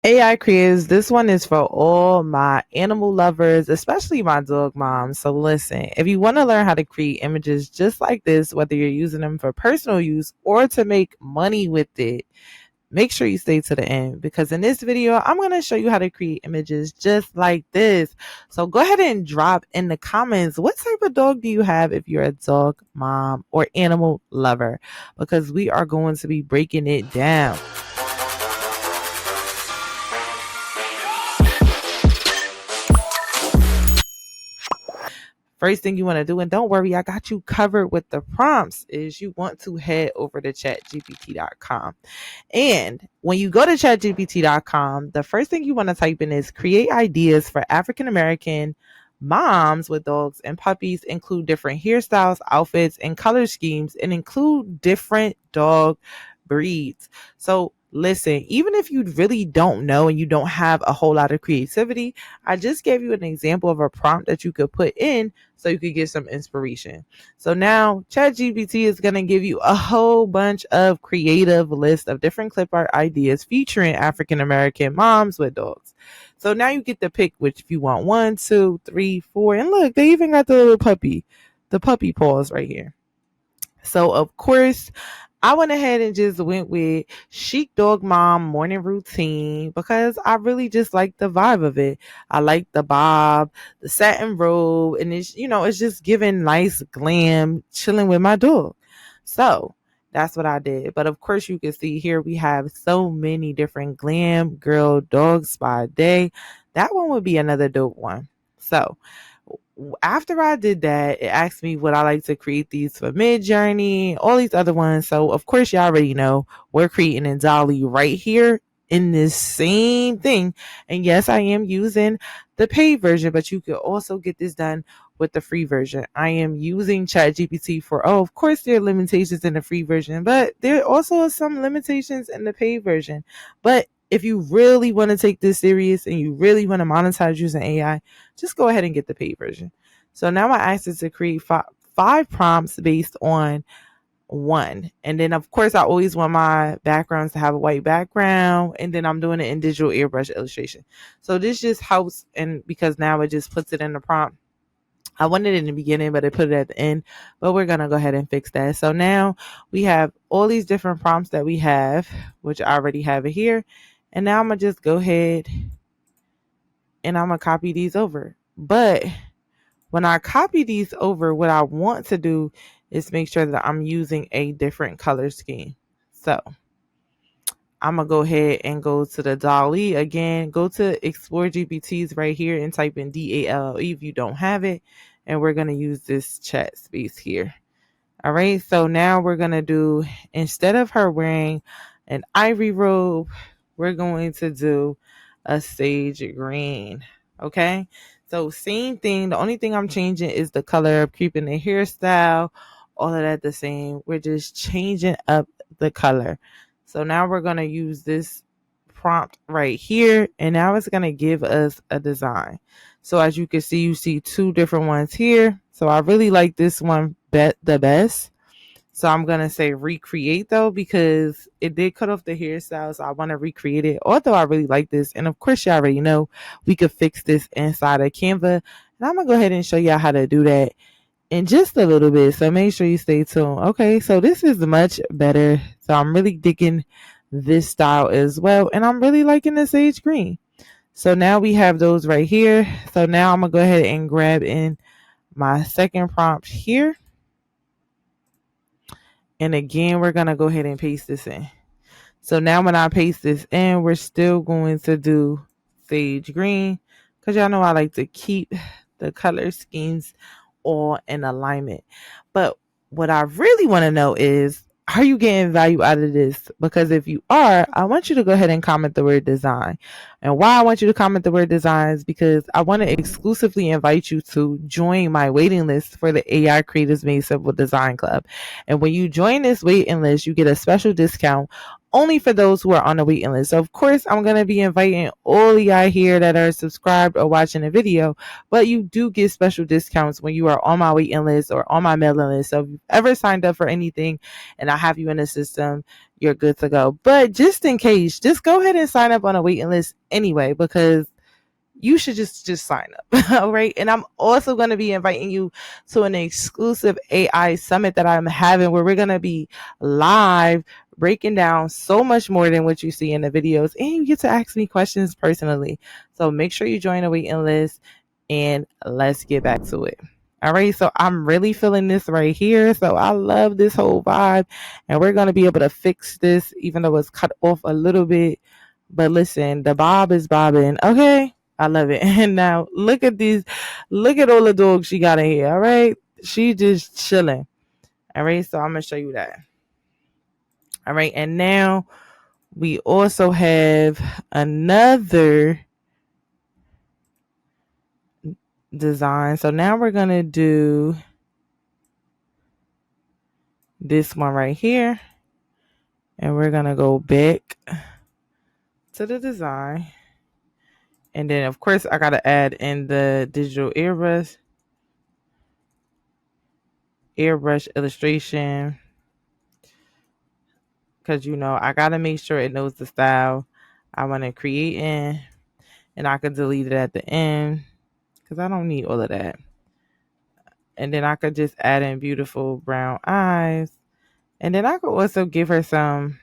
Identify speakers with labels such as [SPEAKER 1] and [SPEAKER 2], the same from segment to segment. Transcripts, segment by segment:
[SPEAKER 1] AI creators, this one is for all my animal lovers, especially my dog moms. So listen, if you want to learn how to create images just like this, whether you're using them for personal use or to make money with it, make sure you stay to the end, because in this video, I'm going to show you how to create images just like this. So go ahead and drop in the comments, what type of dog do you have if you're a dog mom or animal lover? Because we are going to be breaking it down. First thing you want to do, and don't worry, I got you covered with the prompts, is you want to head over to chatgpt.com. And when you go to chatgpt.com, the first thing you want to type in is create ideas for African American moms with dogs and puppies, include different hairstyles, outfits, and color schemes, and include different dog breeds. So listen, even if you really don't know and you don't have a whole lot of creativity, I just gave you an example of a prompt that you could put in so you could get some inspiration. So now ChatGPT is going to give you a whole bunch of creative list of different clip art ideas featuring African American moms with dogs. So now you get to pick which, if you want 1, 2, 3, 4, and look, they even got the little puppy, the puppy paws right here. So of course, I went ahead and just went with Chic Dog Mom morning routine because I really just like the vibe of it. I like the bob, the satin robe, and it's just giving nice glam, chilling with my dog. So that's what I did. But of course, you can see here we have so many different glam girl dogs by day. That one would be another dope one. So after I did that, it asked me would I like to create these for Mid-Journey, all these other ones. So of course, y'all already know we're creating in Dolly right here in this same thing. And yes, I am using the paid version, but you could also get this done with the free version. I am using ChatGPT for, of course, there are limitations in the free version, but there also are some limitations in the paid version. But if you really want to take this serious and you really want to monetize using AI, just go ahead and get the paid version. So now I asked it to create five prompts based on one. And then, of course, I always want my backgrounds to have a white background. And then I'm doing it in digital airbrush illustration. So this just helps. And because now it just puts it in the prompt. I wanted it in the beginning, but it put it at the end. But we're going to go ahead and fix that. So now we have all these different prompts that we have, which I already have it here. And now I'm going to just go ahead and I'm going to copy these over. But when I copy these over, what I want to do is make sure that I'm using a different color scheme. So I'm going to go ahead and go to the DALL-E again. Go to Explore GPTs right here and type in DALLE if you don't have it. And we're going to use this chat space here. All right. So now we're going to do, instead of her wearing an ivory robe, we're going to do a sage green. Okay. So same thing. The only thing I'm changing is the color. I'm keeping the hairstyle, all of that the same. We're just changing up the color. So now we're going to use this prompt right here. And now it's going to give us a design. So as you can see, you see two different ones here. So I really like this one the best. So I'm going to say recreate though, because it did cut off the hairstyle. So I want to recreate it. Although I really like this. And of course, you already know we could fix this inside of Canva. And I'm going to go ahead and show y'all how to do that in just a little bit. So make sure you stay tuned. Okay. So this is much better. So I'm really digging this style as well. And I'm really liking the sage green. So now we have those right here. So now I'm going to go ahead and grab in my second prompt here. And again, we're going to go ahead and paste this in. So now when I paste this in, we're still going to do sage green, because y'all know I like to keep the color schemes all in alignment. But what I really want to know is, are you getting value out of this? Because if you are, I want you to go ahead and comment the word design. And why I want you to comment the word design is because I want to exclusively invite you to join my waiting list for the AI Creators Made Simple Design Club. And when you join this waiting list, you get a special discount only for those who are on the waiting list. So of course, I'm going to be inviting all of y'all here that are subscribed or watching the video, but you do get special discounts when you are on my waiting list or on my mailing list. So if you've ever signed up for anything and I have you in the system, you're good to go. But just in case, just go ahead and sign up on a waiting list anyway, because you should just sign up. All right. And I'm also going to be inviting you to an exclusive AI summit that I'm having, where we're going to be live breaking down so much more than what you see in the videos, and you get to ask me questions personally. So make sure you join the waiting list, and let's get back to it. All right, so I'm really feeling this right here. So I love this whole vibe, and we're going to be able to fix this, even though it's cut off a little bit. But listen, the bob is bobbing. Okay, I love it. And now look at these, look at all the dogs she got in here. All right, she just chilling. All right, so I'm gonna show you that. All right, and now we also have another design. So now we're gonna do this one right here, and we're gonna go back to the design, and then of course I gotta add in the digital airbrush illustration, because I gotta make sure it knows the style I want to create in, and I could delete it at the end because I don't need all of that. And then I could just add in beautiful brown eyes, and then I could also give her some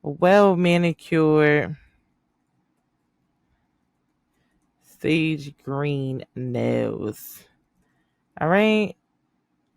[SPEAKER 1] well manicured sage green nails. All right,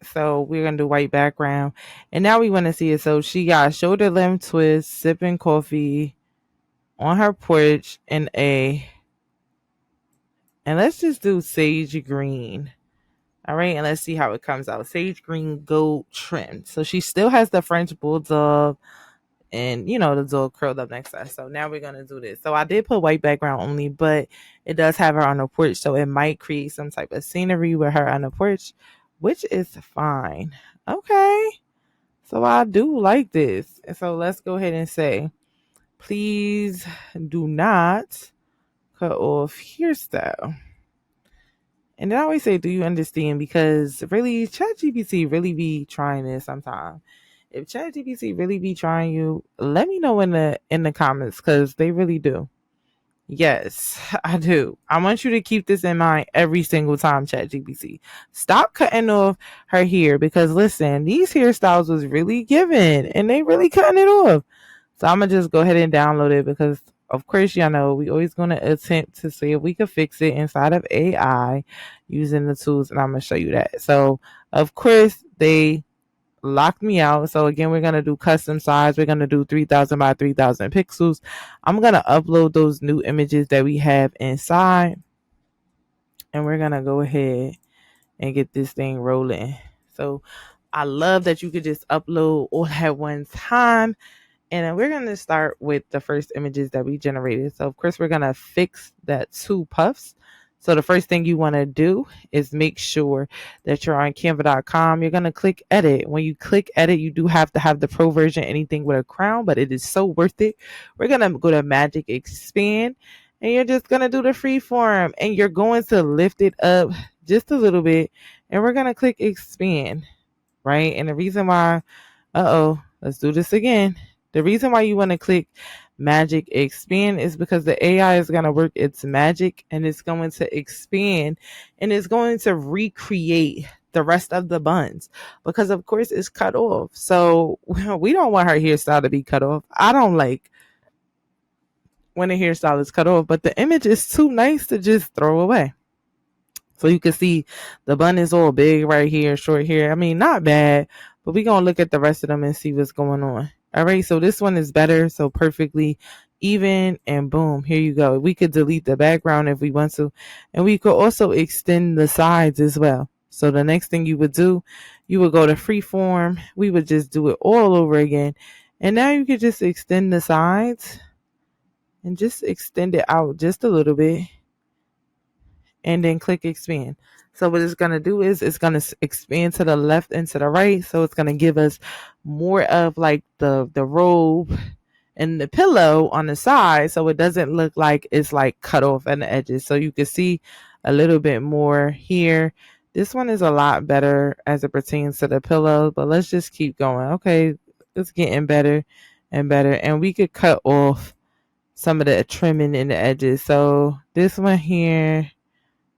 [SPEAKER 1] so we're gonna do white background, and now we want to see it. So she got shoulder length twist, sipping coffee on her porch and let's just do sage green. All right, and let's see how it comes out. Sage green gold trim. So she still has the French bulldog, and the dog curled up next to us. So now we're gonna do this. So I did put white background only, but it does have her on the porch, so it might create some type of scenery with her on the porch, which is fine. Okay, so I do like this. And so let's go ahead and say, please do not cut off hairstyle. And then I always say, do you understand? Because really, ChatGPT really be trying this sometimes. If ChatGPT really be trying you, let me know in the comments, because they really do. Yes, I do. I want you to keep this in mind every single time, ChatGPT. Stop cutting off her hair, because listen, these hairstyles was really given and they really cutting it off. So I'm going to just go ahead and download it, because of course, y'all know we always going to attempt to see if we can fix it inside of AI using the tools. And I'm going to show you that. So of course they locked me out. So again, we're going to do custom size. We're going to do 3000 by 3000 pixels. I'm going to upload those new images that we have inside, and we're going to go ahead and get this thing rolling. So I love that you could just upload all at one time. And then we're going to start with the first images that we generated. So of course, we're going to fix that 2 puffs. So the first thing you want to do is make sure that you're on Canva.com. You're going to click edit. When you click edit, you do have to have the pro version, anything with a crown, but it is so worth it. We're going to go to Magic Expand, and you're just going to do the free form, and you're going to lift it up just a little bit, and we're going to click expand, right? And the reason why, let's do this again. The reason why you want to click Magic Expand is because the AI is going to work its magic, and it's going to expand, and it's going to recreate the rest of the buns, because of course it's cut off. So we don't want her hairstyle to be cut off. I don't like when a hairstyle is cut off, but the image is too nice to just throw away. So you can see the bun is all big right here, short here. I mean, not bad, but we're going to look at the rest of them and see what's going on. All right, so this one is better, so perfectly even, and boom, here you go. We could delete the background if we want to, and we could also extend the sides as well. So the next thing you would do, you would go to freeform. We would just do it all over again, and now you could just extend the sides and just extend it out just a little bit, and then click expand. So what it's going to do is it's going to expand to the left and to the right. So it's going to give us more of like the robe and the pillow on the side so it doesn't look like it's like cut off at the edges. So you can see a little bit more here. This one is a lot better as it pertains to the pillow, but let's just keep going. Okay, it's getting better and better. And we could cut off some of the trimming in the edges. So this one here,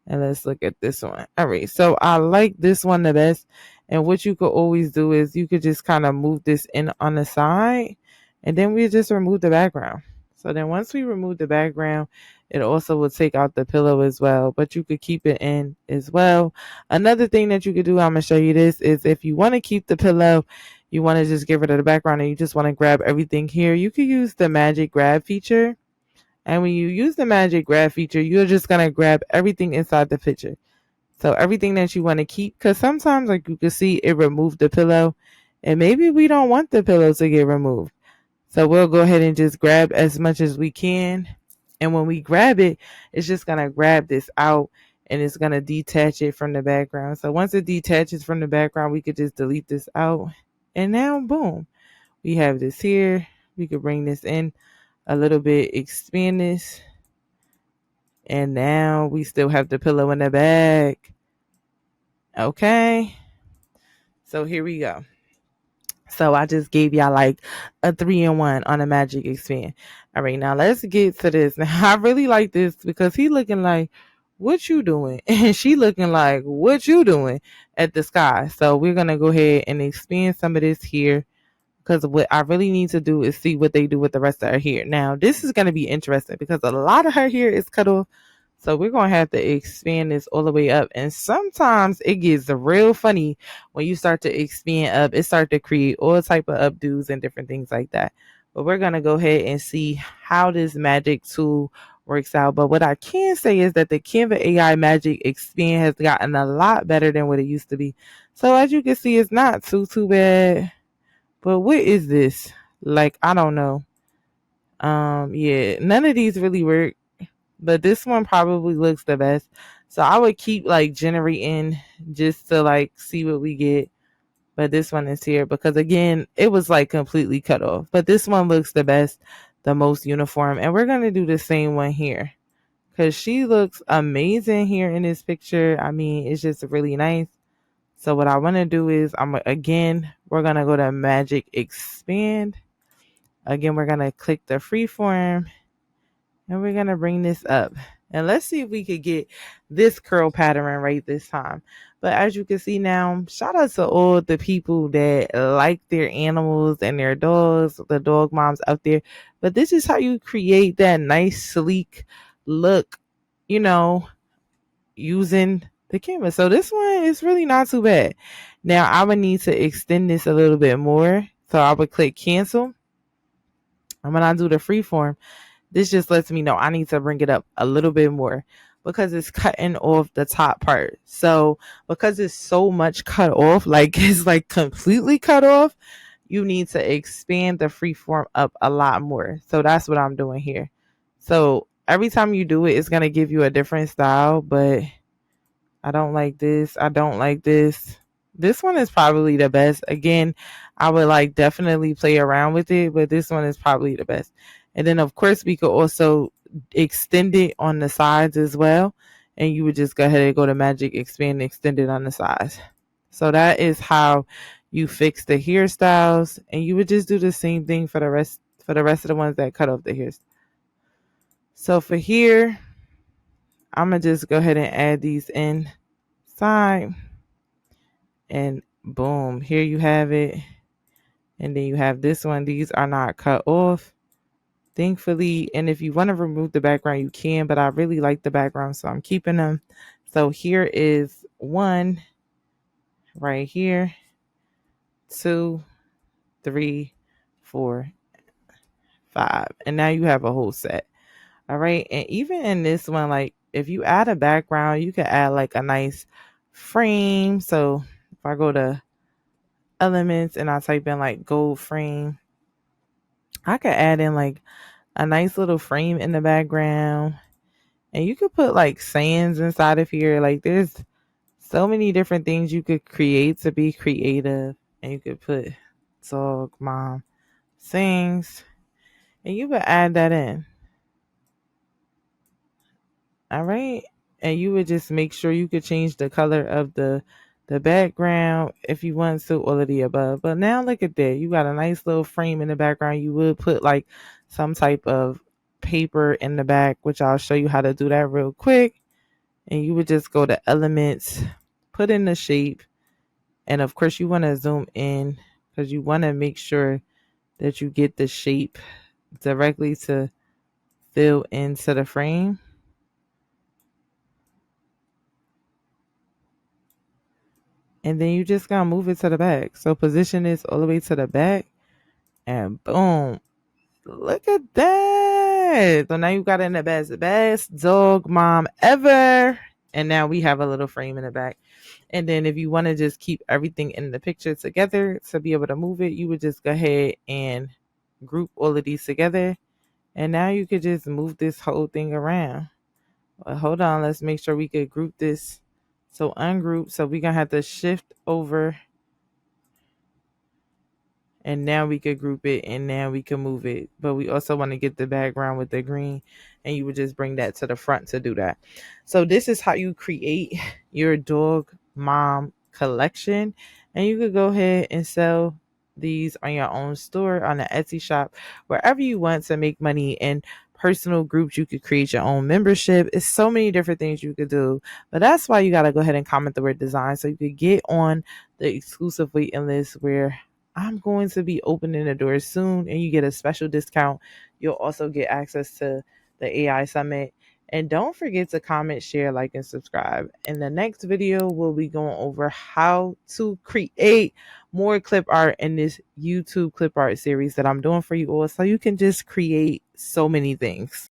[SPEAKER 1] and let's look at this one. All right, so I like this one the best. And what you could always do is you could just kind of move this in on the side, and then we just remove the background. So then once we remove the background, it also will take out the pillow as well, but you could keep it in as well. Another thing that you could do, I'm going to show you this, is if you want to keep the pillow, you want to just get rid of the background and you just want to grab everything here, you could use the magic grab feature. And when you use the magic grab feature, you're just going to grab everything inside the picture. So everything that you want to keep, because sometimes like you can see it removed the pillow and maybe we don't want the pillow to get removed. So we'll go ahead and just grab as much as we can. And when we grab it, it's just going to grab this out and it's going to detach it from the background. So once it detaches from the background, we could just delete this out. And now, boom, we have this here. We could bring this in a little bit, expand this. And now we still have the pillow in the back. Okay. So here we go. So I just gave y'all like a 3-in-1 on a magic expand. All right, now let's get to this. Now I really like this because he looking like, what you doing? And she looking like, what you doing at the sky? So we're going to go ahead and expand some of this here, because what I really need to do is see what they do with the rest of her hair. Now, this is going to be interesting because a lot of her hair is cut off. So we're going to have to expand this all the way up. And sometimes it gets real funny when you start to expand up. It starts to create all type of updos and different things like that. But we're going to go ahead and see how this magic tool works out. But what I can say is that the Canva AI Magic Expand has gotten a lot better than what it used to be. So as you can see, it's not too bad. But what is this? Like, I don't know. Yeah, none of these really work, but this one probably looks the best. So I would keep like generating just to like see what we get. But this one is here because again, it was like completely cut off. But this one looks the best, the most uniform. And we're going to do the same one here because she looks amazing here in this picture. I mean, it's just really nice. So what I want to do is we're going to go to Magic Expand. Again, we're going to click the freeform and we're going to bring this up. And let's see if we could get this curl pattern right this time. But as you can see now, shout out to all the people that like their animals and their dogs, the dog moms out there. But this is how you create that nice, sleek look, using the Canva. So this one is really not too bad. Now I would need to extend this a little bit more. So I would click cancel. And when I do the freeform, this just lets me know I need to bring it up a little bit more because it's cutting off the top part. So because it's so much cut off, like it's like completely cut off, you need to expand the freeform up a lot more. So that's what I'm doing here. So every time you do it, it's going to give you a different style, but I don't like this. I don't like this. This one is probably the best. Again, I would like definitely play around with it, but this one is probably the best. And then of course we could also extend it on the sides as well. And you would just go ahead and go to Magic Expand and extend it on the sides. So that is how you fix the hairstyles. And you would just do the same thing for the rest of the ones that cut off the hairs. So for here, I'm going to just go ahead and add these in side. And boom, here you have it. And then you have this one. These are not cut off, thankfully. And if you want to remove the background, you can. But I really like the background, so I'm keeping them. So here is 1 right here. 2, 3, 4, 5. And now you have a whole set. All right. And even in this one, like if you add a background, you can add like a nice frame. So if I go to elements and I type in like gold frame, I could add in like a nice little frame in the background. And you could put like sayings inside of here. Like there's so many different things you could create to be creative. And you could put dog mom sings. And you would add that in. All right. And you would just make sure you could change the color of the background if you want to, all of the above. But now look at that. You got a nice little frame in the background. You would put like some type of paper in the back, which I'll show you how to do that real quick. And you would just go to elements, put in the shape, and of course you want to zoom in because you want to make sure that you get the shape directly to fill into the frame. And then you just gotta move it to the back. So position this all the way to the back, and boom. Look at that. So now you got in the best dog mom ever. And now we have a little frame in the back. And then if you want to just keep everything in the picture together to be able to move it, you would just go ahead and group all of these together. And now you could just move this whole thing around. Well, hold on, let's make sure we could group this. So ungroup. So we're gonna have to shift over, and now we could group it, and now we can move it. But we also want to get the background with the green, and you would just bring that to the front to do that. So this is how you create your dog mom collection, and you could go ahead and sell these on your own store, on the Etsy shop, wherever you want to make money. And personal groups, you could create your own membership. It's so many different things you could do, but that's why you got to go ahead and comment the word design so you could get on the exclusive waiting list where I'm going to be opening the doors soon, and you get a special discount. You'll also get access to the AI Summit. And don't forget to comment, share, like, and subscribe. In the next video, we'll be going over how to create more clip art in this YouTube clip art series that I'm doing for you all, so you can just create so many things.